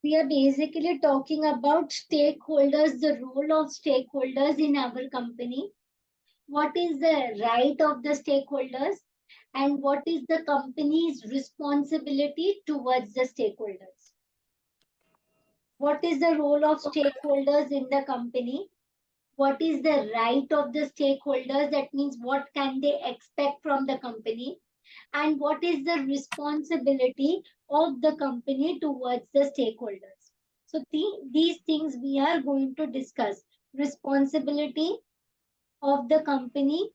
We are basically talking about stakeholders, the role of stakeholders in our company. What is the right of the stakeholders and what is the company's responsibility towards the stakeholders? What is the role of stakeholders in the company? What is the right of the stakeholders? That means what can they expect from the company? And what is the responsibility of the company towards the stakeholders? So these things we are going to discuss. Responsibility of the company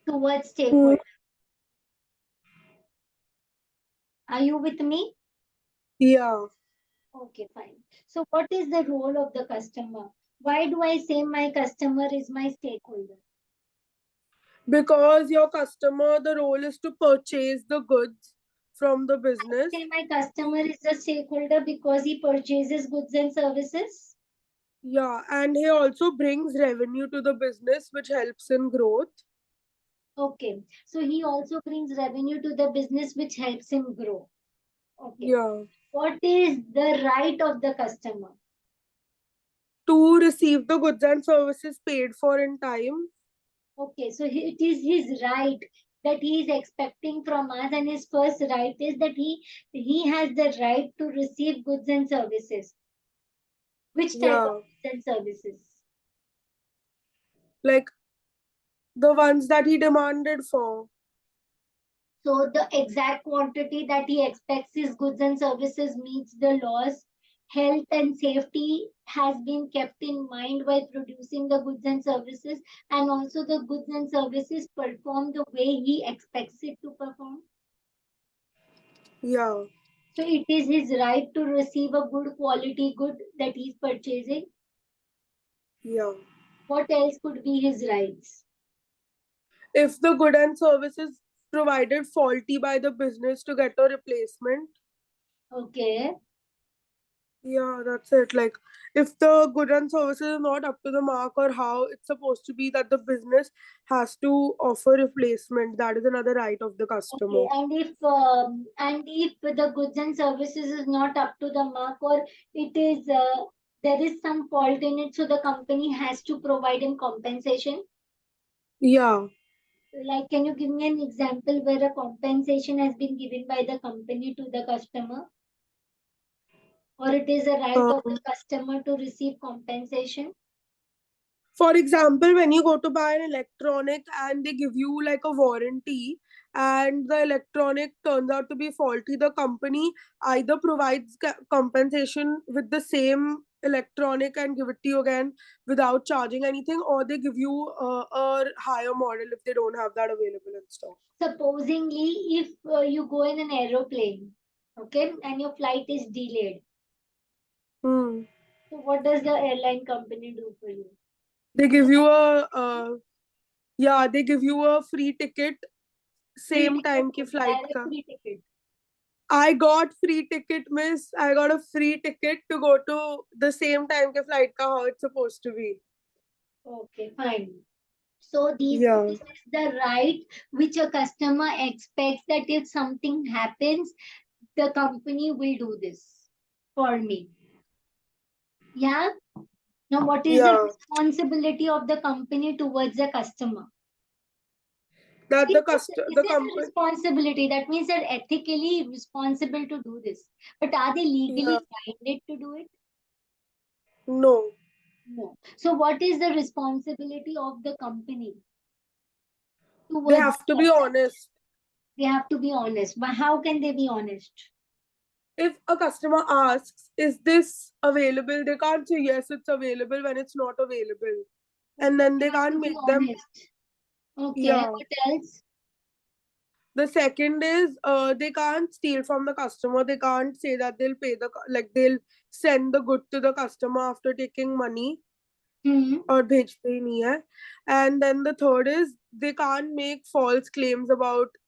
towards Hmm. stakeholders. Are you with me? Yeah, Okay, fine. So what is the role of the customer? Why do I say my customer is my stakeholder? because your customer, the role is to purchase the goods from the business. Say my customer is a stakeholder because he purchases goods and services. Yeah, and he also brings revenue to the business, which helps in growth. Okay, so he also brings revenue to the business, which helps him grow. Okay, Yeah, what is the right of the customer? to receive the goods and services paid for in time. Okay, so it is his right that he is expecting from us, and his first right is that he has the right to receive goods and services. Which type of Yeah, goods and services? like the ones that he demanded for. So the exact quantity that he expects his goods and services meets the laws. Health and safety has been kept in mind while producing the goods and services, and also the goods and services perform the way he expects it to perform. Yeah, So it is his right to receive a good quality good that he's purchasing. yeah. What else could be his rights? If the good and service is provided faulty by the business to get a replacement. Okay. Yeah, that's it. Like, if the good and services is not up to the mark or how it's supposed to be, that the business has to offer replacement. That is another right of the Okay, customer. and if the goods and services is not up to the mark, or it is there is some fault in it, so the company has to provide him compensation. Yeah. Like, can you give me an example where a compensation has been given by the company to the customer, or it is a right of Um, the customer to receive compensation? for example, when you go to buy an electronic and they give you like a warranty and the electronic turns out to be faulty, the company either provides compensation with the same electronic and give it to you again without charging anything, or they give you a higher model if they don't have that available in stock. Supposingly, if you go in an aeroplane, okay, and your flight is delayed, Hmm. so what does the airline company do for you? They give you a yeah, they give you a free ticket Free same ticket, time ki flight direct ka. free ticket. I got free ticket, miss. I got a free ticket to go to the same time ke flight ka how it's supposed to be. Okay, fine. So Yeah. this is the right which a customer expects, that if something happens, the company will do this for me. Yeah. Now, what is the Yeah. responsibility of the company towards the customer? That This the the is a company. responsibility. That means they're ethically responsible to do this. But are they Yeah. legally binded to do it? No. No. So, what is the responsibility of the company They towards have to the be honest. They have to be honest. But how can they be honest? If a customer asks, is this available? They can't say yes, it's available when it's not available. And Okay, then they they have to can't be make them. honest. Okay, Yeah. what else? The second is they can't steal from the customer. They can't say that they'll pay like they'll send the good to the customer after taking money Hmm. or bhejte hi nahi hai. And then the third is they can't make false claims about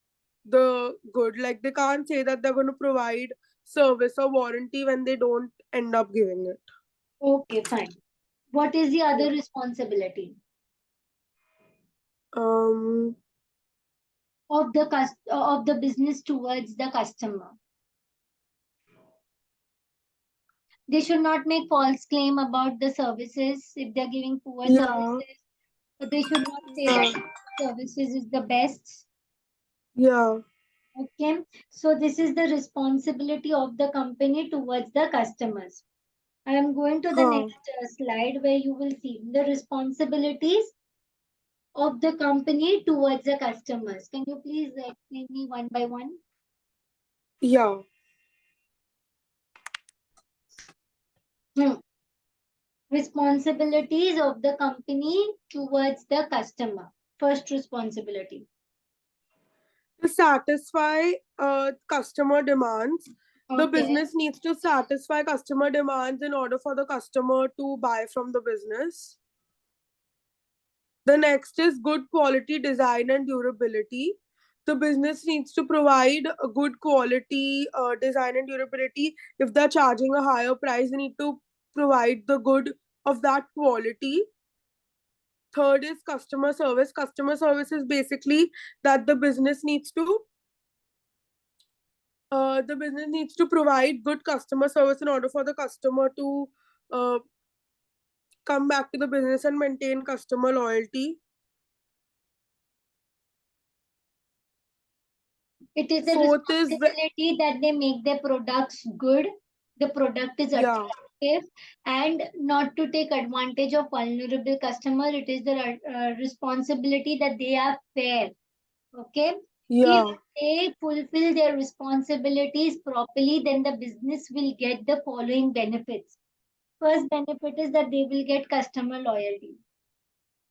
the good. Like they can't say that they're going to provide service or warranty when they don't end up giving it. Okay, fine. What is the other Yeah. responsibility Um. of the of the business towards the customer? They should not make false claim about the services if they're giving poor Yeah. services. But they should not say that services is the best. Yeah. Okay. So this is the responsibility of the company towards the customers. I am going to the next slide where you will see the responsibilities of the company towards the customers. Can you please explain me one by one? Yeah. Responsibilities of the company towards the customer. First responsibility. To satisfy customer demands. The Okay. business needs to satisfy customer demands in order for the customer to buy from the business. The next is good quality design and durability. The business needs to provide a good quality design and durability. If they're charging a higher price, they need to provide the good of that quality. Third is customer service. Customer service is basically that the business needs to provide good customer service in order for the customer to uh, come back to the business and maintain customer loyalty. It is a Fourth is responsibility that they make their products good, the product is yeah, attractive, and not to take advantage of vulnerable customer. It is the responsibility that they are fair. Okay. If yeah, they fulfill their responsibilities properly, then the business will get the following benefits. First benefit is that they will get customer loyalty.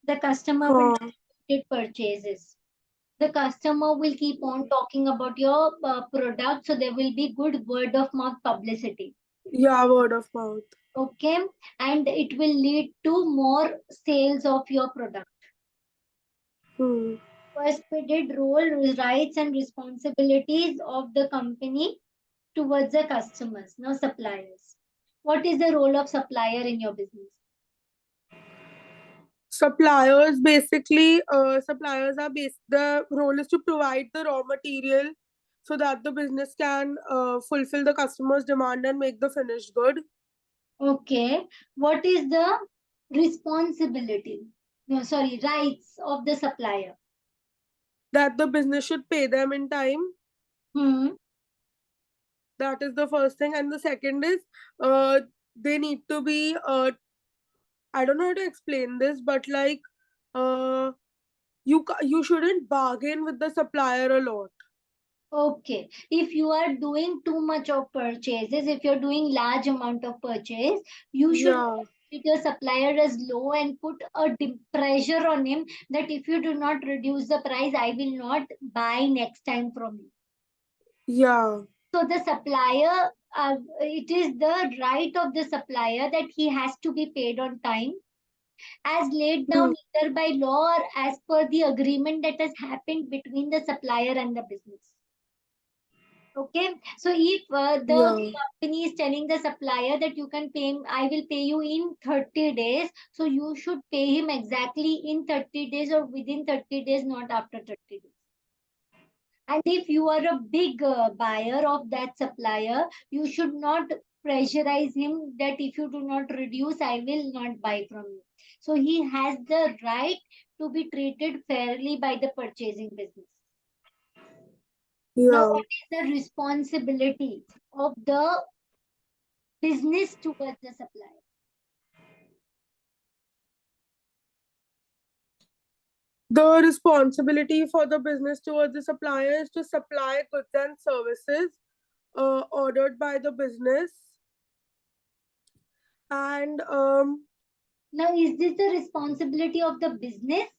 The customer will get purchases. The customer will keep on talking about your product, so there will be good word of mouth publicity. yeah, word of mouth. Okay, and it will lead to more sales of your product. First, we did role, rights, and responsibilities of the company towards the customers, now suppliers. What is the role of supplier in your business? Suppliers basically, the role is to provide the raw material so that the business can fulfill the customer's demand and make the finished good. Okay, what is the responsibility? No, sorry, rights of the supplier. That the business should pay them in time. That is the first thing. And the second is they need to be I don't know how to explain this, but like you shouldn't bargain with the supplier a lot. Okay, if you are doing too much of purchases, if you're doing large amount of purchase, you should Yeah, treat your supplier as low and put a pressure on him that if you do not reduce the price, I will not buy next time from you. yeah, So the supplier, it is the right of the supplier that he has to be paid on time, as laid down either by law or as per the agreement that has happened between the supplier and the business. Okay, so if the company is telling the supplier that you can pay, I will pay you in 30 days, so you should pay him exactly in 30 days or within 30 days, not after 30 days. And if you are a big buyer of that supplier, you should not pressurize him that if you do not reduce, I will not buy from you. So he has the right to be treated fairly by the purchasing business. Now, what is the responsibility of the business towards the supplier? The responsibility for the business towards the supplier is to supply goods and services ordered by the business. And Now, is this the responsibility of the business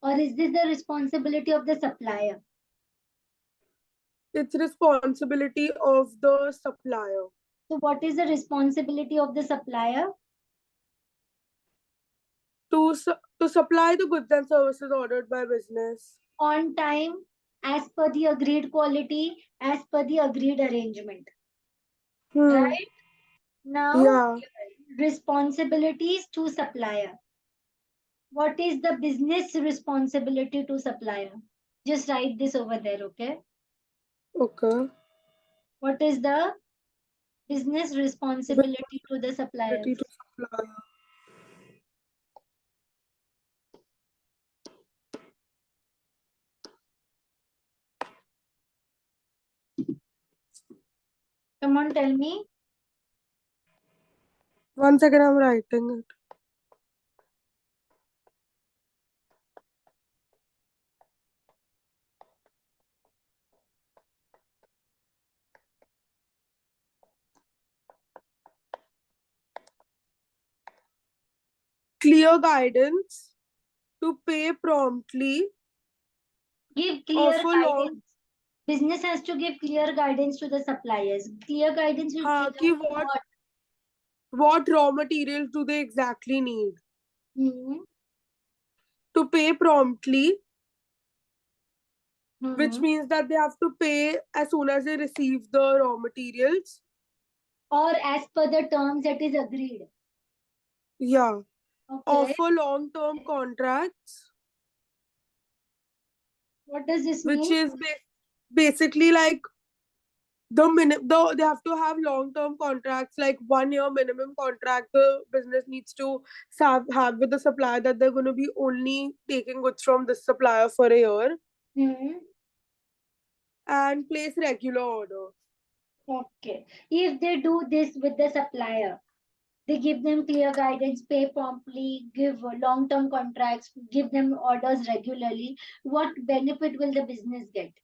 or is this the responsibility of the supplier? it's responsibility of the supplier. So, what is the responsibility of the supplier? To supply the goods and services ordered by business. On time, as per the agreed quality, as per the agreed arrangement. Right? Now, responsibilities to supplier. What is the business responsibility to supplier? Just write this over there, okay? Okay. What is the Business responsibility to the suppliers. to supplier. Come on, tell me. 1 second, I'm writing it. Clear guidance, to pay promptly, Give clear offer long. guidance. Business has to give clear guidance to the suppliers. Clear guidance with हाँ, regard कि to what raw materials do they exactly need? what? To pay promptly, which Mhm. means that they have to pay as soon as they receive the raw materials. Or as per the terms that is agreed. Yeah. Okay. Offer long-term contracts, What does this which mean? is basically like they have to have long-term contracts, like 1 year minimum contract. The business needs to have with the supplier that they're going to be only taking goods from this supplier for a year, Mhm. and place regular order. Okay. If they do this with the supplier, they give them clear guidance, pay promptly, give long-term contracts, give them orders regularly. What benefit will the business get?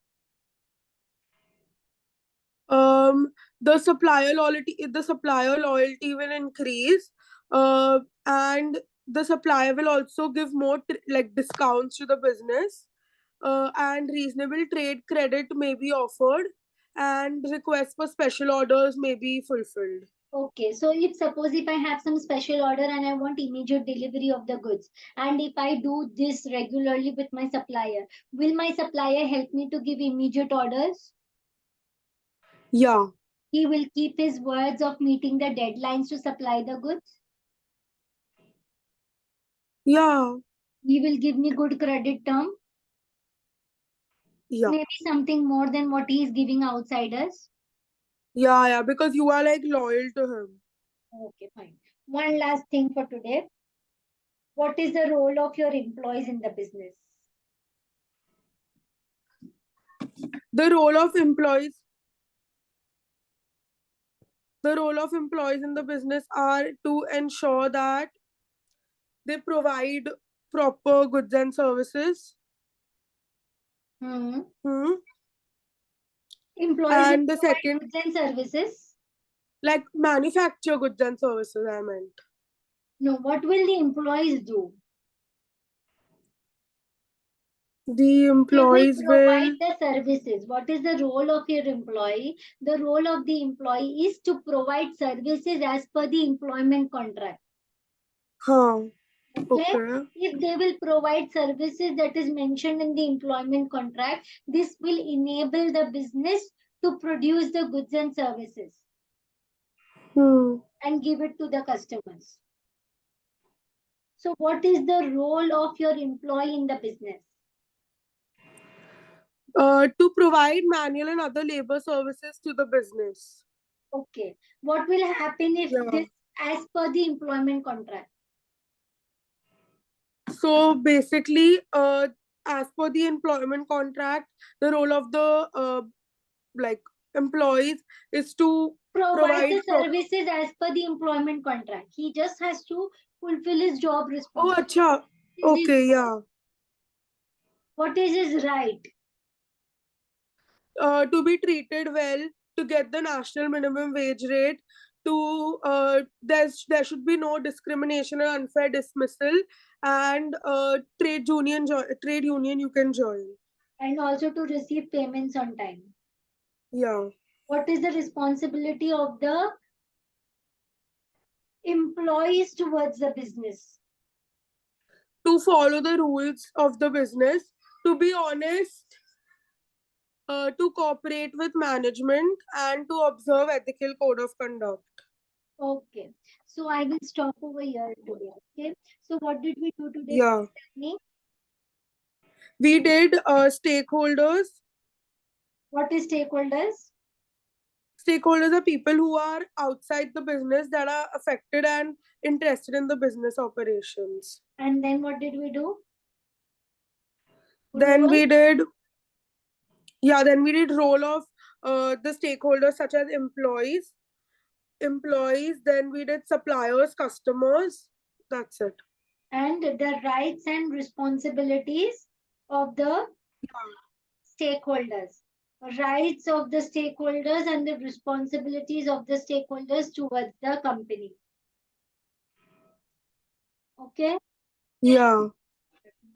The supplier loyalty will increase, and the supplier will also give more like discounts to the business, and reasonable trade credit may be offered, and requests for special orders may be fulfilled. Okay, so if I have some special order and I want immediate delivery of the goods, and if I do this regularly with my supplier, will my supplier help me to give immediate orders? Yeah. He will keep his words of meeting the deadlines to supply the goods. Yeah. He will give me good credit term, Yeah. maybe something more than what he is giving outsiders. Yeah, because you are like loyal to him. Okay, fine. One last thing for today. What is the role of your employees in the business? The role of employees the role of employees in the business are to ensure that they provide proper goods and services. Hmm. Hmm. Employees will And the provide second, goods and services. like manufacture goods and services, I meant. No, what will the employees do? The They will employees provide will, the services. What is the role of your employee? The role of the employee is to provide services as per the employment contract. huh, Okay. okay. If they will provide services that is mentioned in the employment contract, this will enable the business to produce the goods and services Hmm. and give it to the customers. So, what is the role of your employee in the business? To provide manual and other labor services to the business. Okay. What will happen if Yeah. this, as per the employment contract? So basically, as per the employment contract, the role of the like employees is to Provide provide the services as per the employment contract. He just has to fulfill his job Oh, responsibility. acha. This is his Okay, job. yeah. What is his right? To be treated well, to get the national minimum wage rate, to there should be no discrimination or unfair dismissal, and trade union you can join. And also to receive payments on time. Yeah. What is the responsibility of the employees towards the business? To follow the rules of the business, to be honest, to cooperate with management, and to observe ethical code of conduct. Okay. So I will stop over here today. Okay. So what did we do today? Yeah. Me? We did stakeholders, What is stakeholders? Stakeholders are people who are outside the business that are affected and interested in the business operations. And then what did we do? Then Role? we did, then we did role of the stakeholders such as employees. Then we did suppliers, customers. That's it. And the rights and responsibilities of the stakeholders. Rights of the stakeholders and the responsibilities of the stakeholders towards the company. Okay. Yeah.